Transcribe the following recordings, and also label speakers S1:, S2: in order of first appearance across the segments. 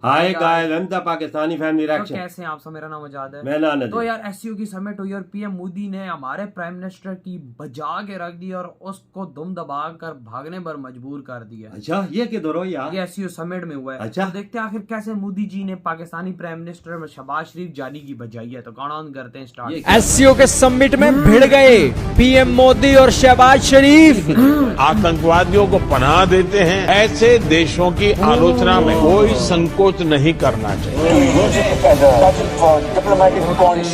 S1: Hi guys, हम the Pakistani family
S2: तो
S1: reaction.
S2: कैसे हैं आप सब? मेरा नाम आजाद है।
S1: मैं नाना
S2: तो
S1: जी।
S2: यार एससीओ की समिट हुई और पीएम मोदी ने हमारे प्राइम मिनिस्टर की बजा के रख दी और उसको दुम दबा कर भागने पर मजबूर कर दिया।
S1: अच्छा, ये किधर हो यार?
S2: ये एससीओ समिट में हुआ है।
S1: अच्छा।
S2: तो देखते हैं आखिर कैसे मोदी जी ने पाकिस्तानी प्राइम मिनिस्टर शहबाज शरीफ जानी की बजाई है। तो काउंटडाउन करते हैं स्टार्ट।
S3: एससीओ के समिट में भिड़ गए पीएम मोदी और शहबाज शरीफ।
S4: आतंकवादियों को पनाह देते हैं, ऐसे देशों की आलोचना में कोई संकोच नहीं करना चाहिए।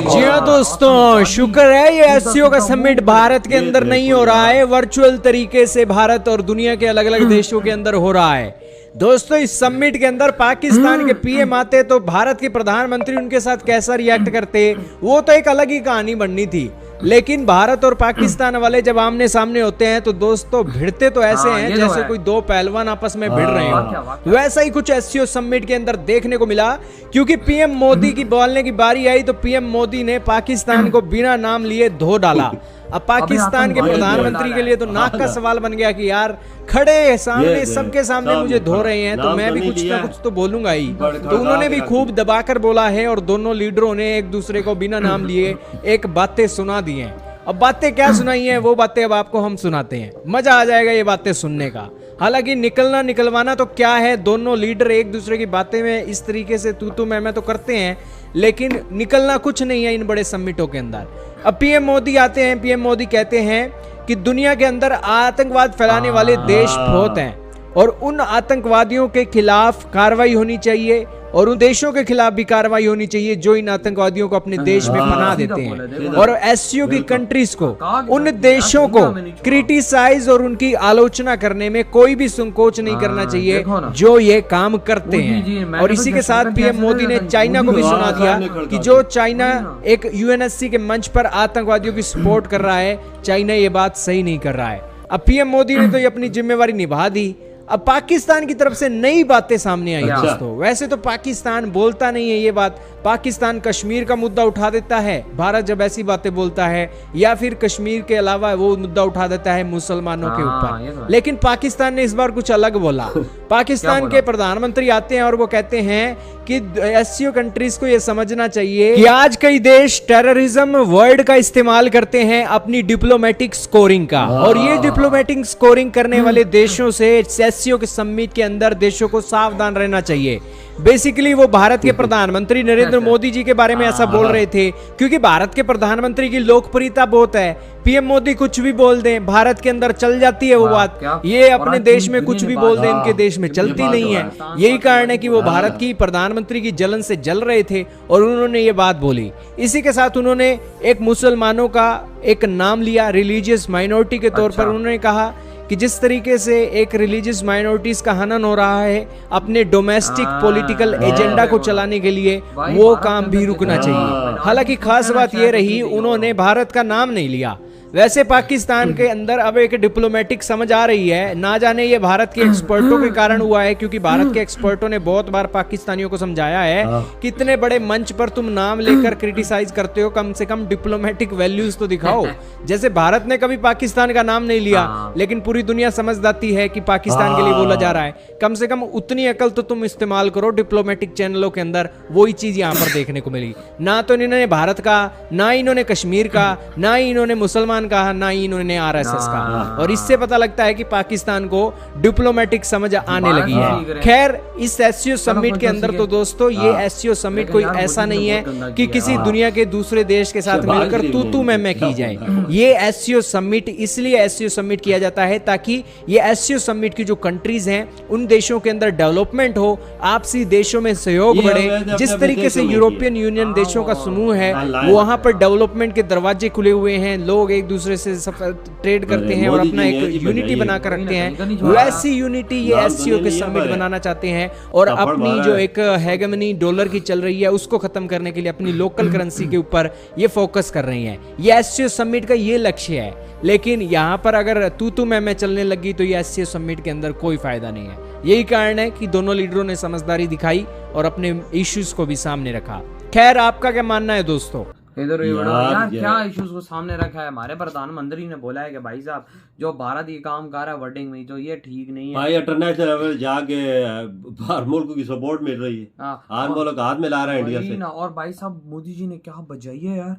S3: जी हाँ दोस्तों, शुक्र है ये एससीओ का समिट भारत के अंदर नहीं हो रहा है, वर्चुअल तरीके से भारत और दुनिया के अलग अलग देशों के अंदर हो रहा है। दोस्तों, इस समिट के अंदर पाकिस्तान के पीएम आते तो भारत के प्रधानमंत्री उनके साथ कैसा रिएक्ट करते, वो तो एक अलग ही कहानी बननी थी। लेकिन भारत और पाकिस्तान वाले जब आमने सामने होते हैं तो दोस्तों भिड़ते तो ऐसे हैं जैसे कोई दो पहलवान आपस में भिड़ रहे हो। वैसा ही कुछ एससीओ समिट के अंदर देखने को मिला, क्योंकि पीएम मोदी की बोलने की बारी आई तो पीएम मोदी ने पाकिस्तान को बिना नाम लिए धो डाला। अब पाकिस्तान के प्रधानमंत्री के लिए तो नाक का सवाल बन गया कि यार खड़े सामने सबके सामने मुझे धो रहे हैं तो मैं भी कुछ ना कुछ तो बोलूंगा ही। तो उन्होंने भी खूब दबाकर बोला है और दोनों लीडरों ने एक दूसरे को बिना नाम लिए एक बातें सुना दी हैं। अब बातें क्या सुनाई हैं वो बातें अब आपको हम सुनाते हैं, मजा आ जाएगा ये बातें सुनने का। हालांकि निकलना निकलवाना तो क्या है, दोनों लीडर एक दूसरे की बातें में इस तरीके से तू मैं तो करते हैं, लेकिन निकलना कुछ नहीं है इन बड़े समिटों के अंदर। अब पीएम मोदी आते हैं, पीएम मोदी कहते हैं कि दुनिया के अंदर आतंकवाद फैलाने वाले देश बहुत हैं और उन आतंकवादियों के खिलाफ कार्रवाई होनी चाहिए और उन देशों के खिलाफ भी कार्रवाई होनी चाहिए जो इन आतंकवादियों को अपने देश में पनाह देते हैं। और एससीओ की कंट्रीज को, उन देशों को क्रिटिसाइज और उनकी आलोचना करने में कोई भी संकोच नहीं करना चाहिए जो ये काम करते हैं। और इसी के साथ पीएम मोदी ने चाइना को भी सुना दिया कि जो चाइना एक यूएनएससी के मंच पर आतंकवादियों की सपोर्ट कर रहा है, चाइना ये बात सही नहीं कर रहा है। अब पीएम मोदी ने तो ये अपनी जिम्मेवारी निभा दी। अब पाकिस्तान की तरफ से नई बातें सामने आई दोस्तों। वैसे तो पाकिस्तान बोलता नहीं है ये बात, पाकिस्तान कश्मीर का मुद्दा उठा देता है भारत जब ऐसी बातें बोलता है, या फिर कश्मीर के अलावा वो मुद्दा उठा देता है मुसलमानों के ऊपर। लेकिन पाकिस्तान ने इस बार कुछ अलग बोला। पाकिस्तान के प्रधानमंत्री आते हैं और वो कहते हैं कि एससीओ कंट्रीज को ये समझना चाहिए कि आज कई देश टेररिज्म वर्ड का इस्तेमाल करते हैं अपनी डिप्लोमेटिक स्कोरिंग का, और ये डिप्लोमेटिक स्कोरिंग करने वाले देशों से एससीओ के समिट के अंदर देशों को सावधान रहना चाहिए। बेसिकली वो भारत के प्रधानमंत्री नरेंद्र मोदी जी के बारे में ऐसा बोल रहे थे, क्योंकि भारत के प्रधानमंत्री की लोकप्रियता बहुत है। पीएम मोदी कुछ भी बोल दें भारत के अंदर चल जाती है वो बात, ये अपने देश में कुछ भी बोल दें इनके देश में चलती नहीं है। यही कारण है कि वो भारत की प्रधानमंत्री की जलन से जल रहे थे और उन्होंने ये बात बोली। इसी के साथ उन्होंने एक मुसलमानों का एक नाम लिया रिलीजियस माइनॉरिटी के तौर पर। उन्होंने कहा कि जिस तरीके से एक रिलीजियस माइनॉरिटीज का हनन हो रहा है अपने डोमेस्टिक पॉलिटिकल एजेंडा को चलाने के लिए, वो काम भी रुकना चाहिए। हालांकि खास बात ये रही, उन्होंने भारत का नाम नहीं लिया। वैसे पाकिस्तान के अंदर अब एक डिप्लोमेटिक समझ आ रही है, ना जाने ये भारत के एक्सपर्टों के कारण हुआ है, क्योंकि भारत के एक्सपर्टों ने बहुत बार पाकिस्तानियों को समझाया है कि इतने बड़े मंच पर तुम नाम लेकर क्रिटिसाइज करते हो, कम से कम डिप्लोमेटिक वैल्यूज तो दिखाओ। जैसे भारत ने कभी पाकिस्तान का नाम नहीं लिया, लेकिन पूरी दुनिया समझ जाती है कि पाकिस्तान के लिए बोला जा रहा है। कम से कम उतनी अकल तो तुम इस्तेमाल करो डिप्लोमेटिक चैनलों के अंदर। वही चीज यहाँ पर देखने को मिली। ना तो इन्होंने भारत का, ना इन्होंने कश्मीर का, ना ही इन्होंने मुसलमान कहा, ना ही इन्होंने आरएसएस का। और इससे पता लगता है कि पाकिस्तान को डिप्लोमेटिक समझ आने लगी है। खैर, इस एससीओ समिट के अंदर तो दोस्तों ये एससीओ समिट कोई ऐसा नहीं है कि किसी दुनिया के दूसरे देश के साथ मिलकर तू मैं की जाए। ये एससीओ समिट इसलिए एससीओ समिट किया जाता है ताकि ये एससीओ समिट की जो कंट्रीज हैं उन देशों के अंदर डेवलपमेंट हो, आपसी देशों में सहयोग बढ़े। जिस तरीके से यूरोपियन यूनियन देशों का समूह है, वहां पर डेवलपमेंट के दरवाजे खुले हुए हैं, लोग एक दूसरे से ट्रेड करते हैं और अपना एक यूनिटी बनाकर रखते हैं। वैसी यूनिटी ये एससीओ के समिट बनाना चाहते हैं और अपनी जो एक हेगेमनी डॉलर की चल रही है उसको खत्म करने के लिए अपनी लोकल करेंसी के ऊपर ये फोकस कर रही हैं। ये एससीओ समिट का ये लक्ष्य है। लेकिन यहाँ पर अगर तू मैं चलने लगी तो ये एससीओ समिट के अंदर कोई फायदा नहीं है। यही कारण है कि दोनों लीडरों ने समझदारी दिखाई और अपने इश्यूज को भी सामने रखा। खैर, आपका क्या मानना है दोस्तों?
S2: इधर ही बड़ा
S1: यार,
S2: यार
S1: ये-
S2: क्या इश्यूज को सामने रखा है। हमारे प्रधानमंत्री ने बोला है कि भाई साहब जो भारत ये काम कर रहा है वर्डिंग में तो ये ठीक नहीं है।
S1: भाई इंटरनेशनल लेवल जाके बाहर मुल्क की सपोर्ट मिल रही है,
S2: हाँ,
S1: हर मुल्क हाथ में ला रहा है इंडिया
S2: वही
S1: से।
S2: ना। और भाई साहब मोदी जी ने क्या बजाई है यार,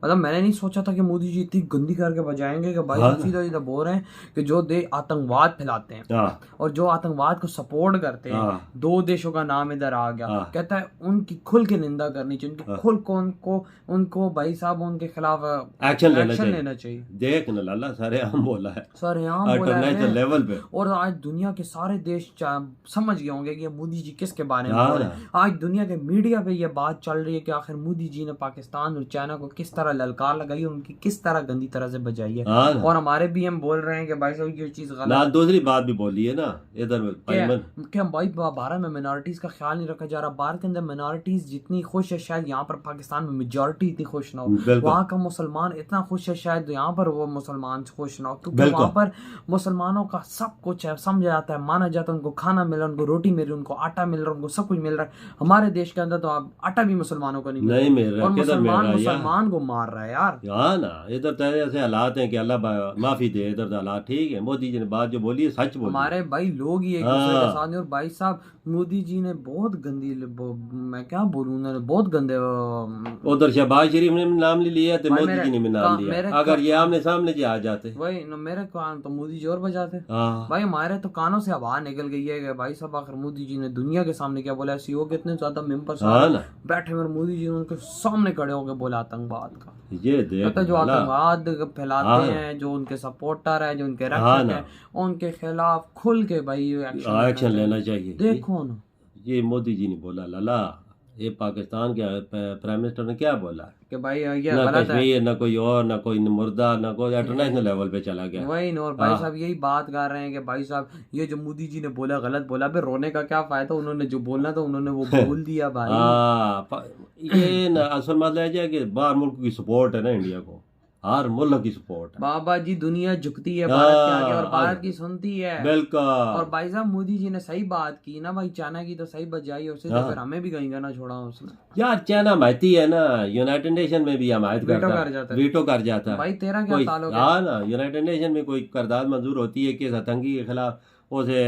S2: मतलब मैंने नहीं सोचा था कि मोदी जी इतनी गंदी करके बजाएंगे कि भाई
S1: हाँ।
S2: सीधा सीधा बोल रहे हैं कि जो दे आतंकवाद फैलाते हैं
S1: हाँ,
S2: और जो आतंकवाद को सपोर्ट करते हैं,
S1: हाँ।
S2: 2 देशों का नाम इधर आ गया।
S1: हाँ।
S2: कहता है उनकी खुल के निंदा करनी चाहिए, उनकी खुल को उनको भाई साहब उनके खिलाफ
S1: एक्शन
S2: लेना
S1: लेना
S2: चाहिए।
S1: देख न लाला सारे हम बोला है
S2: सर यहाँ बोला
S1: इंटरनेशनल
S2: है
S1: लेवल पे।
S2: और आज दुनिया के सारे देश समझ गए होंगे कि ये मोदी जी किसके बारे में
S1: हाँ
S2: बोल रहे
S1: ना।
S2: हैं। आज दुनिया के मीडिया पे ये बात चल रही है कि आखिर मोदी जी ने पाकिस्तान और चाइना को किस तरह ललकार लगाई, उनकी किस तरह गंदी तरह से बजाई है।
S1: हाँ ना।
S2: और हमारे भी हम बोल रहे हैं कि भाई साहब ये चीज
S1: ना
S2: गलत
S1: दूसरी बात भी बोली है ना इधर
S2: है कि हम भाई भारत में मिनॉरिटीज का ख्याल नहीं रखा जा रहा। भारत के अंदर मिनॉरिटीज जितनी खुश है शायद यहाँ पर पाकिस्तान में मेजॉरिटी इतनी खुश ना हो।
S1: बिल्कुल।
S2: वहाँ का मुसलमान इतना खुश है शायद यहाँ पर वो मुसलमान खुश ना हो, क्योंकि
S1: बिल्कुल।
S2: वहाँ पर मुसलमानों का सब कुछ है, समझा जाता है, माना जाता है। उनको खाना मिल रहा है, उनको रोटी मिल रही है, उनको आटा मिल रहा है, उनको सब कुछ मिल रहा है। हमारे देश के अंदर तो अब आटा भी मुसलमानों को नहीं
S1: नहीं मिल रहा,
S2: और
S1: किधर मिल
S2: मुसलमान
S1: रहा है यार?
S2: मुसलमान को मार रहा है यार।
S1: हाँ ना, इधर तो ऐसे हालात हैं कि अल्लाह माफी दे। इधर तो हालात ठीक है, मोदी जी ने बात जो बोली है सच बोली है।
S2: हमारे भाई लोग ही एक दूसरे
S1: हाँ।
S2: के साथ नहीं। और भाई साहब मोदी जी ने बहुत गंदी मैं क्या बोलूं, उन्होंने बहुत गंदे
S1: उधर शहबाज शरीफ ने नाम ले लिया तो
S2: भाई
S1: मोदी
S2: मेरे
S1: जी ने भी नाम
S2: मेरे
S1: लिया। अगर ये आमने सामने जी आ जाते।
S2: वही न, मेरे कान तो मोदी जी और बजाते।
S1: हाँ
S2: भाई हमारे तो कानों से हवा निकल गई है कि भाई साहब आखिर मोदी जी ने दुनिया के सामने क्या बोला। सीओ के इतने ज्यादा मेंबर
S1: हाँ ना,
S2: बैठे हुए, मोदी जी ने उनके सामने खड़े होकर बोला आतंकवाद का।
S1: ये देख
S2: कहता जो
S1: अल्लाह।
S2: आतंकवाद फैलाते
S1: हाँ।
S2: हैं, जो उनके सपोर्टर है, जो उनके
S1: हाँ
S2: रक्षक
S1: ना।
S2: है, उनके खिलाफ खुल के भाई
S1: एक्शन लेना चाहिए।
S2: देखो ना
S1: ये मोदी जी ने बोला लाला, ये पाकिस्तान के प्राइम मिनिस्टर ने क्या बोला
S2: कि भाई ये
S1: ना
S2: गलत है।
S1: कश्मीर ना कोई और ना कोई मुर्दा ना कोई इंटरनेशनल लेवल पे चला गया।
S2: वही ना। और भाई
S1: हाँ।
S2: साहब यही बात कर रहे हैं कि भाई साहब ये जो मोदी जी ने बोला गलत बोला, बे रोने का क्या फायदा, उन्होंने जो बोलना था उन्होंने वो बोल दिया भाई।
S1: हाँ ये ना असल मसला है कि बाहर मुल्क की सपोर्ट है ना इंडिया को, हर मुल्क की सपोर्ट है।
S2: बाबा जी दुनिया झुकती है भारत के आगे और
S1: हाँ,
S2: भारत की सुनती है।
S1: बिल्कुल।
S2: और भाई साहब मोदी जी ने सही बात की ना भाई, चाइना की तो सही बजाई उससे, तो
S1: हाँ।
S2: फिर हमें भी कहीं का ना छोड़ा उसने।
S1: यार चाइना माहिती है ना, यूनाइटेड नेशन में भी हमायत
S2: वीटो
S1: करता
S2: कर जाता
S1: है,
S2: है।
S1: वीटो कर जाता है।
S2: भाई तेरा क्या
S1: कोई
S2: ताल्लुक है?
S1: हाँ ना, यूनाइटेड नेशन में कोई करारदाद मंजूर होती है कि आतंकी के खिलाफ उसे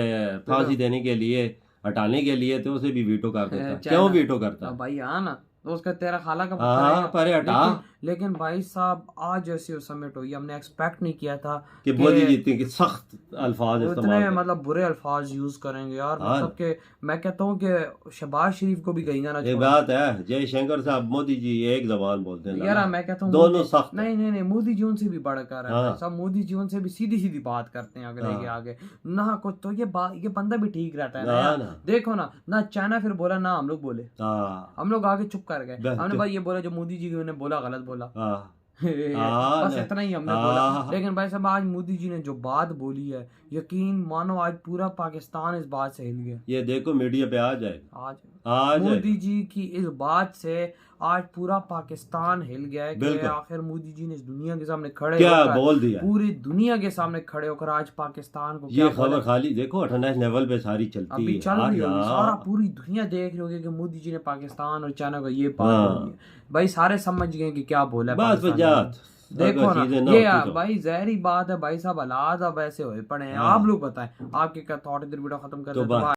S1: फांसी देने के लिए, हटाने के लिए, तो उसे भी वीटो कर देता है।
S2: चाइना-
S1: क्यों वीटो करता है?
S2: भाई हाँ ना, तो उसका तेरा खाला का
S1: हाँ,
S2: है।
S1: पर हटा।
S2: लेकिन भाई साहब आज जैसे समिट हुई, हमने एक्सपेक्ट नहीं किया था
S1: कि मोदी जी इतने सख्त अल्फाज
S2: इतने
S1: इस्तेमाल करते।
S2: मतलब बुरे अल्फाज यूज करेंगे यार।
S1: हाँ।
S2: मतलब के मैं कहता हूँ कि शहबाज शरीफ को भी कहीं ना
S1: एक
S2: छोड़ा।
S1: बात है, जयशंकर साहब मोदी जी एक जबान बोलते हैं
S2: यार मैं कहता हूँ
S1: दोनों
S2: मोदी-
S1: सख्त।
S2: नहीं मोदी जी उनसे भी बढ़कर है
S1: हाँ।
S2: भाई साहब। मोदी जी उनसे भी सीधी सीधी बात करते हैं अगले के
S1: हाँ।
S2: आगे ना कुछ। तो ये बंदा भी ठीक रहता है ना
S1: ना,
S2: यार।
S1: ना।
S2: देखो ना चाइना फिर बोला ना हम लोग बोले,
S1: हाँ
S2: हम लोग आगे चुप कर गए।
S1: बस
S2: हमने
S1: चुप।
S2: भाई ये बोला जो मोदी जी ने बोला गलत बोला।
S1: हाँ
S2: बस इतना ही हमने बोला।
S1: हाँ।
S2: लेकिन भाई साहब आज मोदी जी ने जो बात बोली है, यकीन मानो आज पूरा पाकिस्तान इस बात से हिल गया।
S1: ये देखो मीडिया पे आ जाएगा,
S2: आज
S1: आ जाएगा।
S2: मोदी जी की इस बात से आज पूरा पाकिस्तान हिल गया है कि
S1: बिल्कुल।
S2: आखिर मोदी जी ने इस दुनिया के सामने खड़े
S1: क्या
S2: होकर,
S1: बोल दिया।
S2: पूरी दुनिया के सामने खड़े होकर आज पाकिस्तान को
S1: ये
S2: क्या
S1: खबर
S2: बोला।
S1: खाली देखो इंटरनेशनल लेवल पे सारी चलती
S2: अभी
S1: है।
S2: चल रही होगी,
S1: हाँ,
S2: सारा पूरी दुनिया देख रही होगी कि मोदी जी ने पाकिस्तान और चाइना को ये बात
S1: हाँ।
S2: बोली है। भाई सारे समझ गए कि क्या बोला है
S1: बस
S2: पाकिस्तान
S1: वजात
S2: ने। देखो
S1: अगर चीजें
S2: ना
S1: ना
S2: ये
S1: होती तो।
S2: भाई जहरी बात है भाई साहब, हालात अब ऐसे हुए पड़े हैं।
S1: हाँ।
S2: आप लोग बताएं आपके क्या थॉट, इधर वीडियो खत्म कर
S1: तो
S2: देते हैं।